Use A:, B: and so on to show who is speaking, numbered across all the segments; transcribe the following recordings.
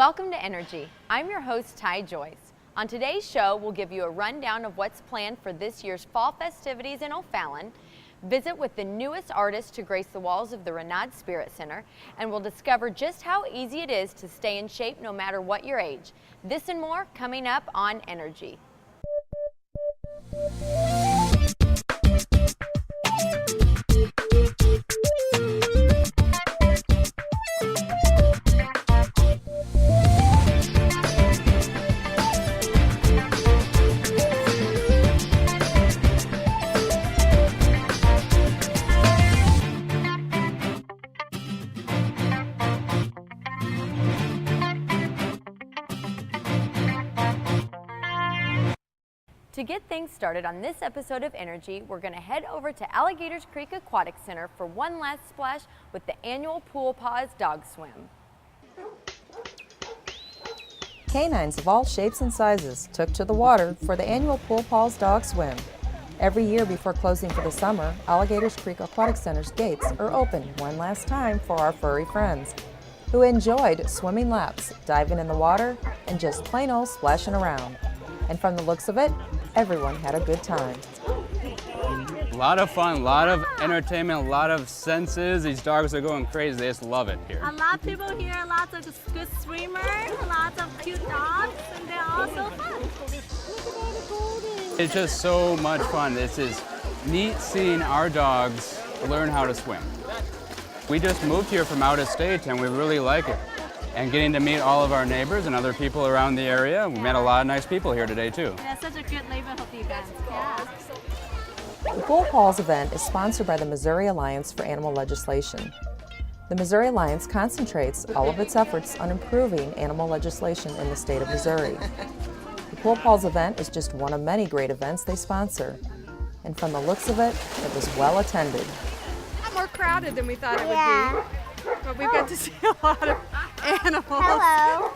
A: Welcome to Energy. I'm your host, Ty Joyce. On today's show, we'll give you a rundown of what's planned for this year's fall festivities in O'Fallon, visit with the newest artist to grace the walls of the Renaud Spirit Center, and we'll discover just how easy it is to stay in shape no matter what your age. This and more coming up on Energy. To get things started on this episode of Energy, we're going to head over to Alligator's Creek Aquatic Center for one last splash with the annual Paws Dog Swim.
B: Canines of all shapes and sizes took to the water for the annual Paws Dog Swim. Every year before closing for the summer, Alligator's Creek Aquatic Center's gates are open one last time for our furry friends who enjoyed swimming laps, diving in the water, and just plain old splashing around. And from the looks of it, everyone had a good time.
C: A lot of fun, a lot of entertainment, a lot of senses. These dogs are going crazy. They just love it here.
D: A lot of people here, lots of good swimmers, lots of cute dogs, and they're all so fun.
C: It's just so much fun. This is neat seeing our dogs learn how to swim. We just moved here from out of state and we really like it. And getting to meet all of our neighbors and other people around the area. We met a lot of nice people here today too.
D: That's such a good neighborhood event. Yeah.
B: The Paws event is sponsored by the Missouri Alliance for Animal Legislation. The Missouri Alliance concentrates all of its efforts on improving animal legislation in the state of Missouri. The Paws event is just one of many great events they sponsor. And from the looks of it, it was well attended.
E: More crowded than we thought it would be. But we've got to see a lot of animals.
D: Hello.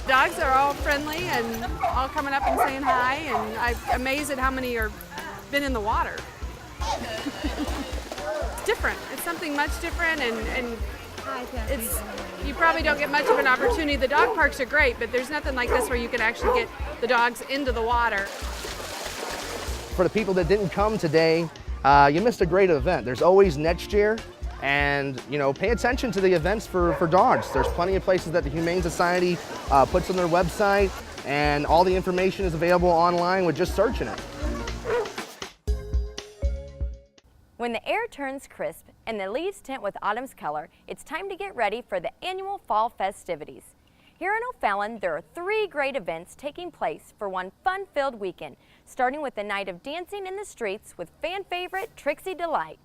E: Dogs are all friendly and all coming up and saying hi, and I'm amazed at how many are been in the water. It's different. It's something much different, and it's, you probably don't get much of an opportunity. The dog parks are great, but there's nothing like this where you can actually get the dogs into the water.
F: For the people that didn't come today, you missed a great event. There's always next year, and pay attention to the events for dogs. There's plenty of places that the Humane Society puts on their website, and all the information is available online with just searching it.
A: When the air turns crisp and the leaves tint with autumn's color, it's time to get ready for the annual fall festivities. Here in O'Fallon, there are 3 great events taking place for one fun-filled weekend, starting with the night of dancing in the streets with fan favorite Trixie Delight.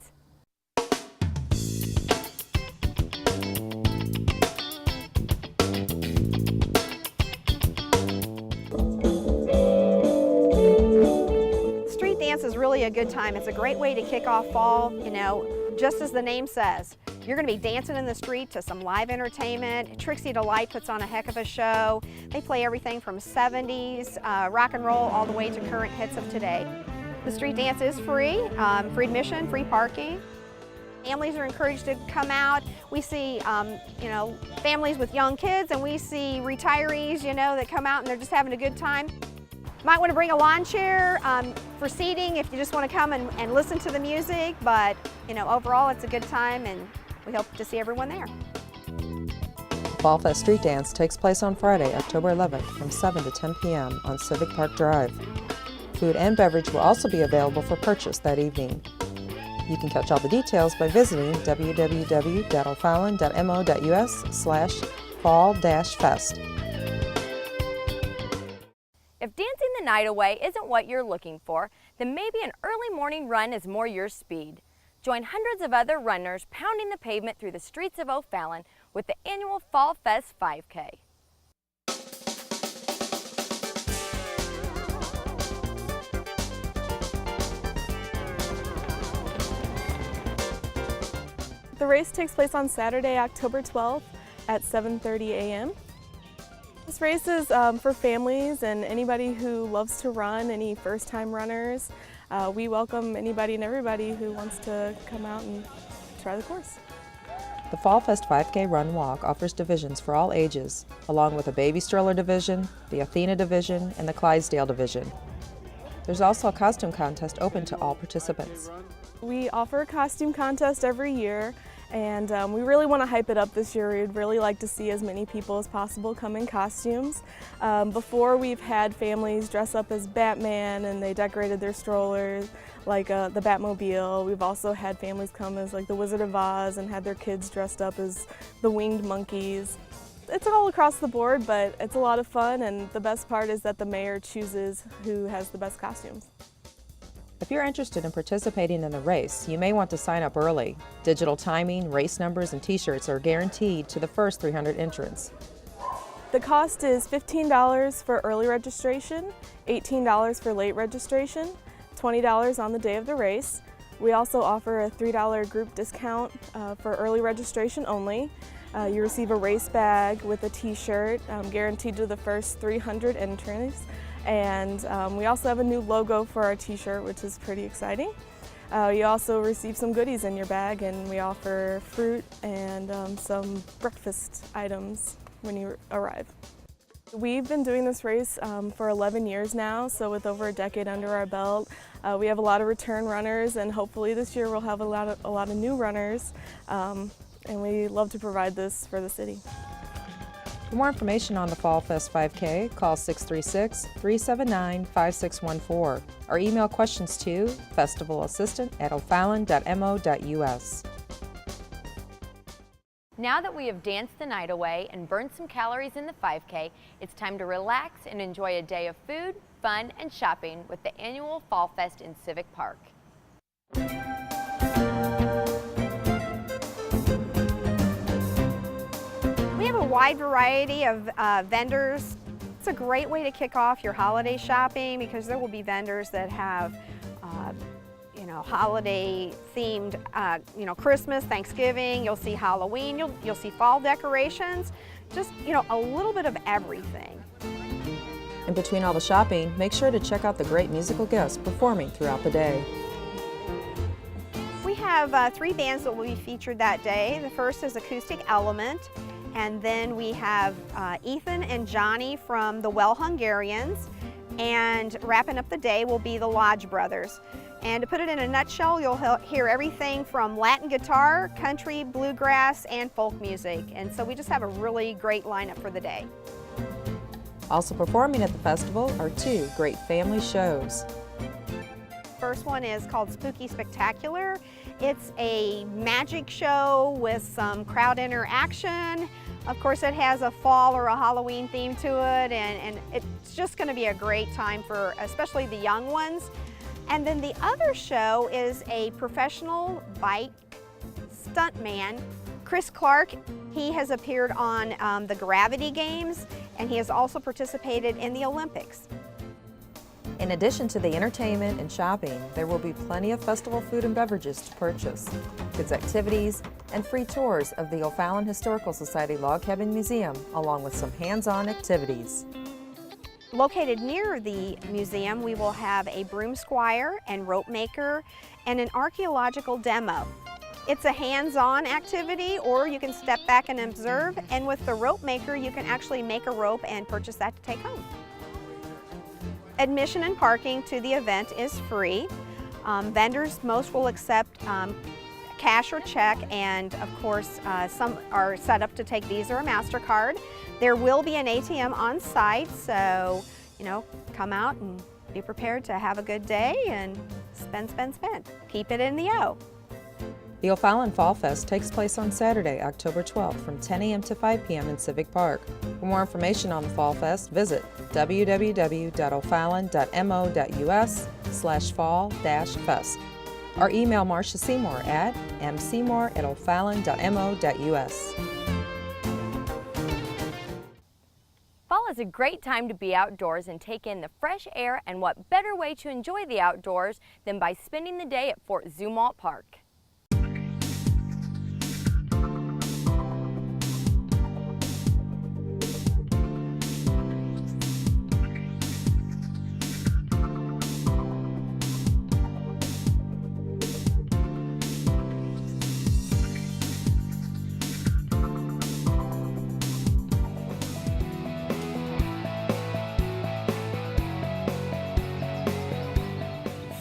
G: Street dance is really a good time. It's a great way to kick off fall, just as the name says. You're going to be dancing in the street to some live entertainment. Trixie Delight puts on a heck of a show. They play everything from 70s rock and roll all the way to current hits of today. The street dance is free, free admission, free parking. Families are encouraged to come out. We see, families with young kids, and we see retirees, that come out and they're just having a good time. Might want to bring a lawn chair for seating if you just want to come and listen to the music, but overall it's a good time, and we hope to see everyone there.
B: Fall Fest Street Dance takes place on Friday, October 11th from 7 to 10 p.m. on Civic Park Drive. Food and beverage will also be available for purchase that evening. You can catch all the details by visiting www.o'fallon.mo.us/fall-fest.
A: If dancing the night away isn't what you're looking for, then maybe an early morning run is more your speed. Join hundreds of other runners pounding the pavement through the streets of O'Fallon with the annual Fall Fest 5K.
H: The race takes place on Saturday, October 12th at 7:30 a.m. This race is for families and anybody who loves to run, any first-time runners. We welcome anybody and everybody who wants to come out and try the course.
B: The Fall Fest 5K Run Walk offers divisions for all ages, along with a baby stroller division, the Athena division, and the Clydesdale division. There's also a costume contest open to all participants.
H: We offer a costume contest every year, and we really want to hype it up this year. We'd really like to see as many people as possible come in costumes. Before, we've had families dress up as Batman and they decorated their strollers like the Batmobile. We've also had families come as like the Wizard of Oz and had their kids dressed up as the winged monkeys. It's all across the board, but it's a lot of fun, and the best part is that the mayor chooses who has the best costumes.
B: If you're interested in participating in the race, you may want to sign up early. Digital timing, race numbers, and t-shirts are guaranteed to the first 300 entrants.
H: The cost is $15 for early registration, $18 for late registration, $20 on the day of the race. We also offer a $3 group discount for early registration only. You receive a race bag with a t-shirt guaranteed to the first 300 entrants. And we also have a new logo for our t-shirt, which is pretty exciting. You also receive some goodies in your bag, and we offer fruit and some breakfast items when you arrive. We've been doing this race for 11 years now, so with over a decade under our belt, we have a lot of return runners, and hopefully this year we'll have a lot of new runners, and we love to provide this for the city.
B: For more information on the Fall Fest 5K, call 636-379-5614 or email questions to festivalassistant@ofallon.mo.us.
A: Now that we have danced the night away and burned some calories in the 5K, it's time to relax and enjoy a day of food, fun, and shopping with the annual Fall Fest in Civic Park.
G: We have a wide variety of vendors. It's a great way to kick off your holiday shopping because there will be vendors that have holiday themed, Christmas, Thanksgiving. You'll see Halloween, you'll see fall decorations, just, a little bit of everything.
B: In between all the shopping, make sure to check out the great musical guests performing throughout the day.
G: We have 3 bands that will be featured that day. The first is Acoustic Element, and then we have Ethan and Johnny from the Well Hungarians, and wrapping up the day will be the Lodge Brothers. And to put it in a nutshell, you'll hear everything from Latin guitar, country, bluegrass, and folk music. And so we just have a really great lineup for the day.
B: Also performing at the festival are 2 great family shows.
G: First one is called Spooky Spectacular. It's a magic show with some crowd interaction. Of course, it has a fall or a Halloween theme to it, and it's just going to be a great time for especially the young ones. And then the other show is a professional bike stuntman, Chris Clark. He has appeared on the Gravity Games, and he has also participated in the Olympics.
B: In addition to the entertainment and shopping, there will be plenty of festival food and beverages to purchase, kids' activities, and free tours of the O'Fallon Historical Society Log Cabin Museum, along with some hands-on activities.
G: Located near the museum, we will have a broom squire and rope maker and an archaeological demo. It's a hands-on activity, or you can step back and observe, and with the rope maker you can actually make a rope and purchase that to take home. Admission and parking to the event is free. Vendors, most will accept cash or check, and of course some are set up to take Visa or MasterCard. There will be an ATM on site, so come out and be prepared to have a good day and spend. Keep it in the O.
B: The O'Fallon Fall Fest takes place on Saturday, October 12th from 10 a.m. to 5 p.m. in Civic Park. For more information on the Fall Fest, visit www.ofallon.mo.us/fall-fest or email Marcia Seymour at mseymour@ofallon.mo.us.
A: Fall is a great time to be outdoors and take in the fresh air, and what better way to enjoy the outdoors than by spending the day at Fort Zumwalt Park.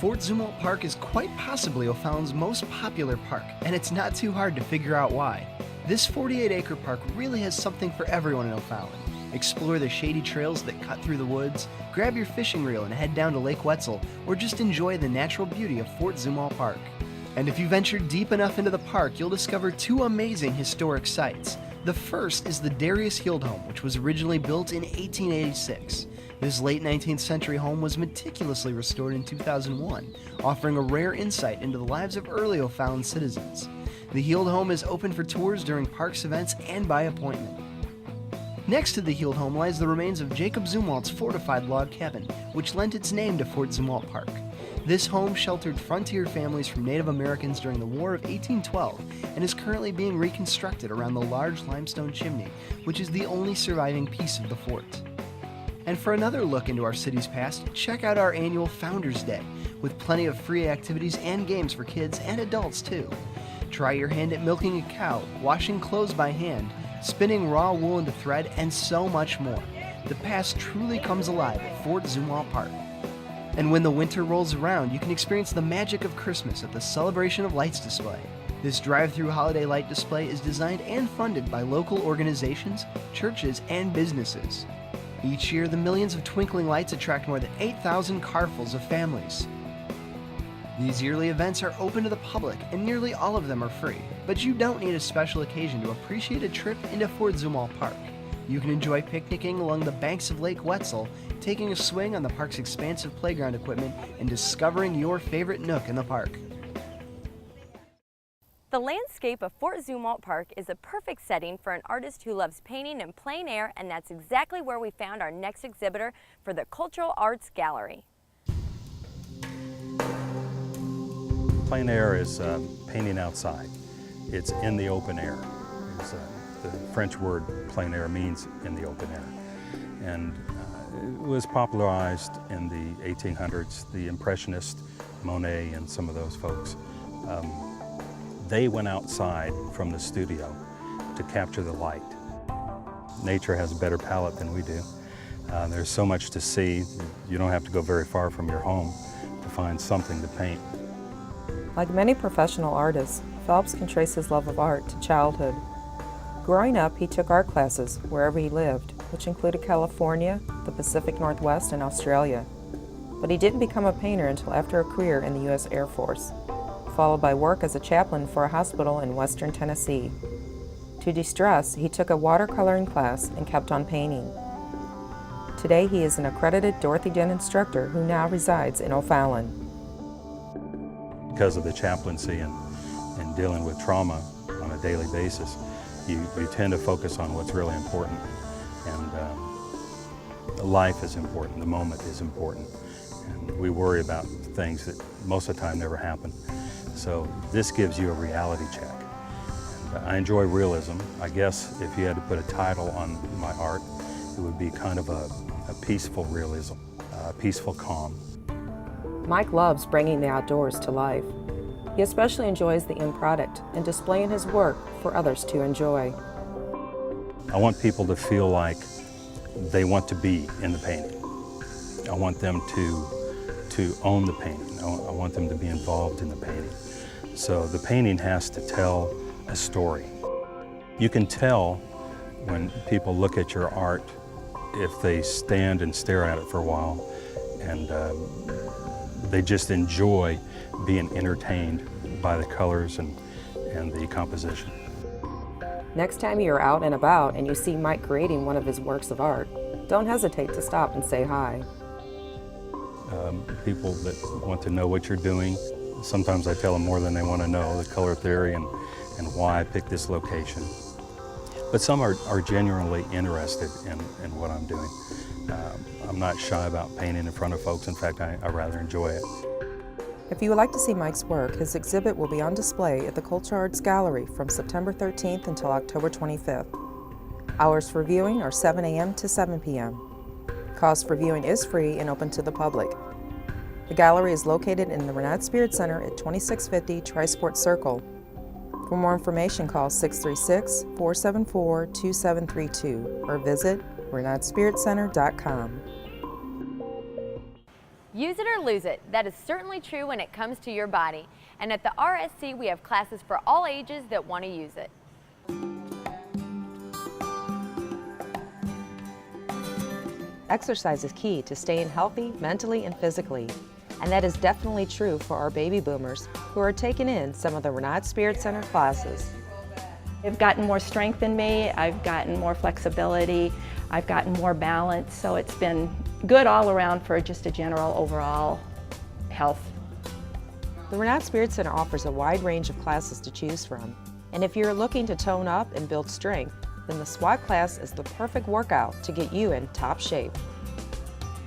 I: Fort Zumwalt Park is quite possibly O'Fallon's most popular park, and it's not too hard to figure out why. This 48-acre park really has something for everyone in O'Fallon. Explore the shady trails that cut through the woods, grab your fishing reel and head down to Lake Wetzel, or just enjoy the natural beauty of Fort Zumwalt Park. And if you venture deep enough into the park, you'll discover two amazing historic sites. The first is the Darius Heald home, which was originally built in 1886. This late 19th century home was meticulously restored in 2001, offering a rare insight into the lives of early O'Fallon citizens. The Heald home is open for tours during parks events and by appointment. Next to the Heald home lies the remains of Jacob Zumwalt's fortified log cabin, which lent its name to Fort Zumwalt Park. This home sheltered frontier families from Native Americans during the War of 1812 and is currently being reconstructed around the large limestone chimney, which is the only surviving piece of the fort. And for another look into our city's past, check out our annual Founders Day, with plenty of free activities and games for kids and adults too. Try your hand at milking a cow, washing clothes by hand, spinning raw wool into thread, and so much more. The past truly comes alive at Fort Zumwalt Park. And when the winter rolls around, you can experience the magic of Christmas at the Celebration of Lights display. This drive-through holiday light display is designed and funded by local organizations, churches, and businesses. Each year, the millions of twinkling lights attract more than 8,000 carfuls of families. These yearly events are open to the public, and nearly all of them are free. But you don't need a special occasion to appreciate a trip into Fort Zumwalt Park. You can enjoy picnicking along the banks of Lake Wetzel, taking a swing on the park's expansive playground equipment, and discovering your favorite nook in the park.
A: The landscape of Fort Zumwalt Park is a perfect setting for an artist who loves painting in plein air, and that's exactly where we found our next exhibitor for the Cultural Arts Gallery.
J: Plein air is painting outside. It's in the open air. The French word plein air means in the open air. And it was popularized in the 1800s. The Impressionists, Monet and some of those folks, they went outside from the studio to capture the light. Nature has a better palette than we do. There's so much to see. You don't have to go very far from your home to find something to paint.
B: Like many professional artists, Phelps can trace his love of art to childhood. Growing up, he took art classes wherever he lived, which included California, the Pacific Northwest, and Australia. But he didn't become a painter until after a career in the U.S. Air Force, followed by work as a chaplain for a hospital in western Tennessee. To de-stress, he took a watercoloring class and kept on painting. Today, he is an accredited Dorothy Dent instructor who now resides in O'Fallon.
J: Because of the chaplaincy and dealing with trauma on a daily basis, you tend to focus on what's really important. And life is important, the moment is important. And we worry about things that most of the time never happen. So this gives you a reality check. And I enjoy realism. I guess if you had to put a title on my art, it would be kind of a peaceful realism, a peaceful calm.
B: Mike loves bringing the outdoors to life. He especially enjoys the end product and displaying his work for others to enjoy.
J: I want people to feel like they want to be in the painting. I want them to own the painting. I want them to be involved in the painting. So the painting has to tell a story. You can tell when people look at your art if they stand and stare at it for a while and they just enjoy being entertained by the colors and the composition.
B: Next time you're out and about and you see Mike creating one of his works of art, don't hesitate to stop and say hi.
J: People that want to know what you're doing, sometimes I tell them more than they want to know, the color theory and why I picked this location. But some are genuinely interested in what I'm doing. I'm not shy about painting in front of folks. In fact, I rather enjoy it.
B: If you would like to see Mike's work, his exhibit will be on display at the Cultural Arts Gallery from September 13th until October 25th. Hours for viewing are 7 a.m. to 7 p.m. Cost for viewing is free and open to the public. The gallery is located in the Renat Spirit Center at 2650 Tri-Sport Circle. For more information, call 636-474-2732 or visit renatspiritcenter.com.
A: Use it or lose it. That is certainly true when it comes to your body. And at the RSC, we have classes for all ages that want to use it.
B: Exercise is key to staying healthy mentally and physically. And that is definitely true for our baby boomers who are taking in some of the Renard Spirit Center classes.
K: I've gotten more strength in me, I've gotten more flexibility, I've gotten more balance, so it's been good all around for just a general overall health.
B: The Renard Spirit Center offers a wide range of classes to choose from. And if you're looking to tone up and build strength, then the SWAT class is the perfect workout to get you in top shape.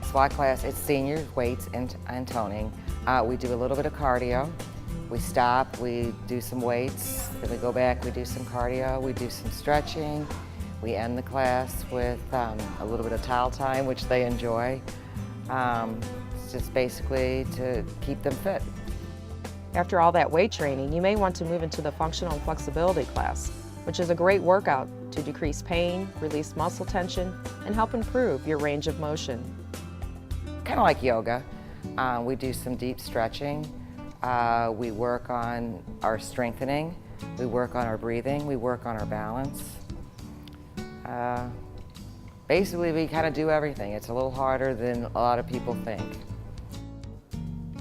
L: SWAT class, it's senior weights and toning. We do a little bit of cardio. We stop, we do some weights, then we go back, we do some cardio, we do some stretching. We end the class with a little bit of towel time, which they enjoy. It's just basically to keep them fit.
B: After all that weight training, you may want to move into the functional and flexibility class, which is a great workout to decrease pain, release muscle tension, and help improve your range of motion.
L: Kind of like yoga. We do some deep stretching. We work on our strengthening. We work on our breathing. We work on our balance. Basically, we kind of do everything. It's a little harder than a lot of people think.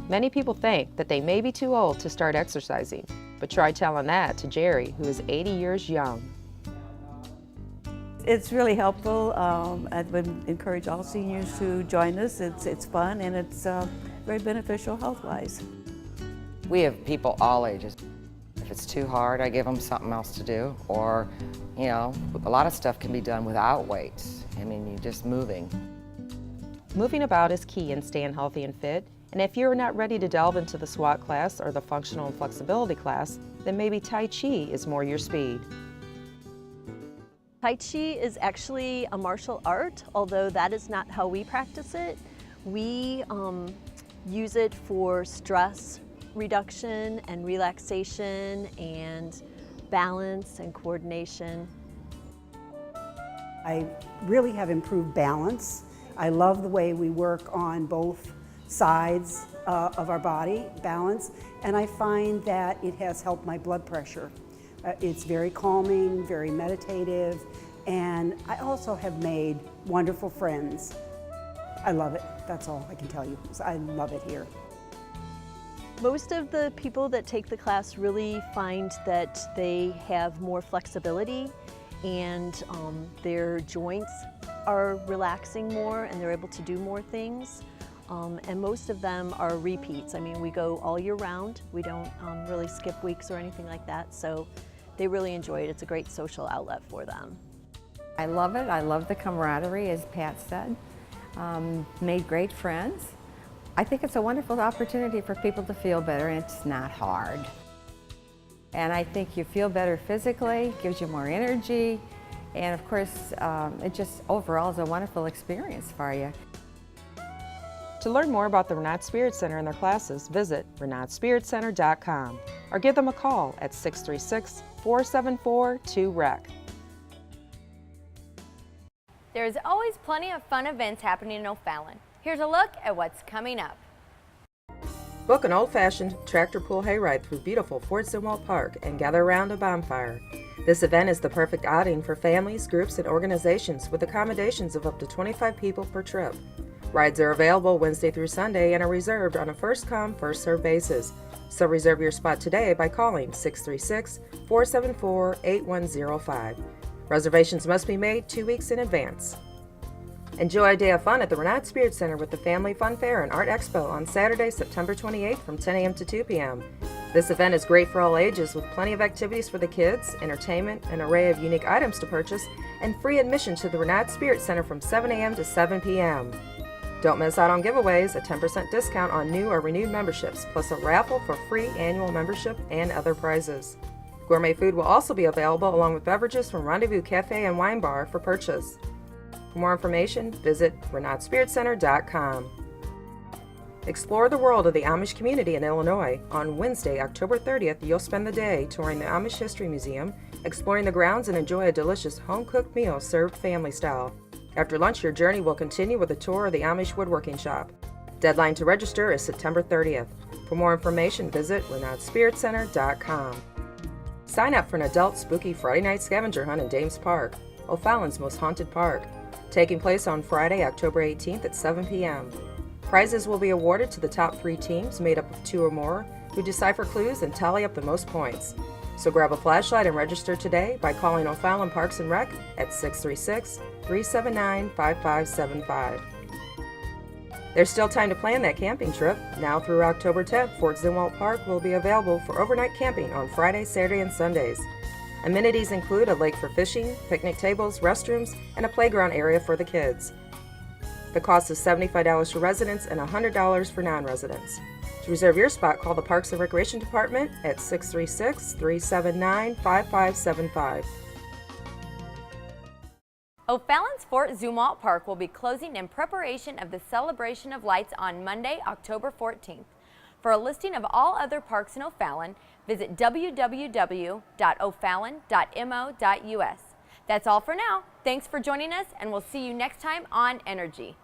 B: Many people think that they may be too old to start exercising, but try telling that to Jerry, who is 80 years young.
M: It's really helpful. I would encourage all seniors to join us. It's fun and it's very beneficial health-wise.
L: We have people all ages. If it's too hard, I give them something else to do. Or, you know, a lot of stuff can be done without weights. I mean, you're just moving.
B: Moving about is key in staying healthy and fit. And if you're not ready to delve into the SWAT class or the functional and flexibility class, then maybe Tai Chi is more your speed.
N: Tai Chi is actually a martial art, although that is not how we practice it. We use it for stress reduction and relaxation and balance and coordination.
O: I really have improved balance. I love the way we work on both sides of our body, balance, and I find that it has helped my blood pressure. It's very calming, very meditative, and I also have made wonderful friends. I love it. That's all I can tell you. I love it here.
N: Most of the people that take the class really find that they have more flexibility and their joints are relaxing more and they're able to do more things. And most of them are repeats. I mean, we go all year round. We don't really skip weeks or anything like that, so they really enjoy it. It's a great social outlet for them.
P: I love it. I love the camaraderie, as Pat said. Made great friends. I think it's a wonderful opportunity for people to feel better, and it's not hard. And I think you feel better physically, gives you more energy, and of course, it just overall is a wonderful experience for you.
B: To learn more about the Renard Spirit Center and their classes, visit renardspiritcenter.com or give them a call at 636-474-2REC.
A: There is always plenty of fun events happening in O'Fallon. Here's a look at what's coming up.
B: Book an old-fashioned tractor pull hayride through beautiful Fort Zumwalt Park and gather around a bonfire. This event is the perfect outing for families, groups, and organizations with accommodations of up to 25 people per trip. Rides are available Wednesday through Sunday and are reserved on a first-come, first-served basis. So reserve your spot today by calling 636-474-8105. Reservations must be made 2 weeks in advance. Enjoy a day of fun at the Renard Spirit Center with the Family Fun Fair and Art Expo on Saturday, September 28th from 10 a.m. to 2 p.m. This event is great for all ages with plenty of activities for the kids, entertainment, an array of unique items to purchase, and free admission to the Renard Spirit Center from 7 a.m. to 7 p.m. Don't miss out on giveaways, a 10% discount on new or renewed memberships, plus a raffle for free annual membership and other prizes. Gourmet food will also be available along with beverages from Rendezvous Cafe and Wine Bar for purchase. For more information, visit renardspiritcenter.com. Explore the world of the Amish community in Illinois. On Wednesday, October 30th, you'll spend the day touring the Amish History Museum, exploring the grounds, and enjoy a delicious home-cooked meal served family style. After lunch, your journey will continue with a tour of the Amish Woodworking Shop. Deadline to register is September 30th. For more information, visit RenownedSpiritCenter.com. Sign up for an adult spooky Friday night scavenger hunt in Dames Park, O'Fallon's most haunted park, taking place on Friday, October 18th at 7 p.m. Prizes will be awarded to the top 3 teams made up of 2 or more who decipher clues and tally up the most points. So grab a flashlight and register today by calling O'Fallon Parks and Rec at 636-379-5575. There's still time to plan that camping trip. Now through October 10th, Fort Zumwalt Park will be available for overnight camping on Friday, Saturday, and Sundays. Amenities include a lake for fishing, picnic tables, restrooms, and a playground area for the kids. The cost is $75 for residents and $100 for non-residents. To reserve your spot, call the Parks and Recreation Department at 636-379-5575.
A: O'Fallon's Fort Zumwalt Park will be closing in preparation of the celebration of lights on Monday, October 14th. For a listing of all other parks in O'Fallon, visit www.ofallon.mo.us. That's all for now. Thanks for joining us, and we'll see you next time on Energy.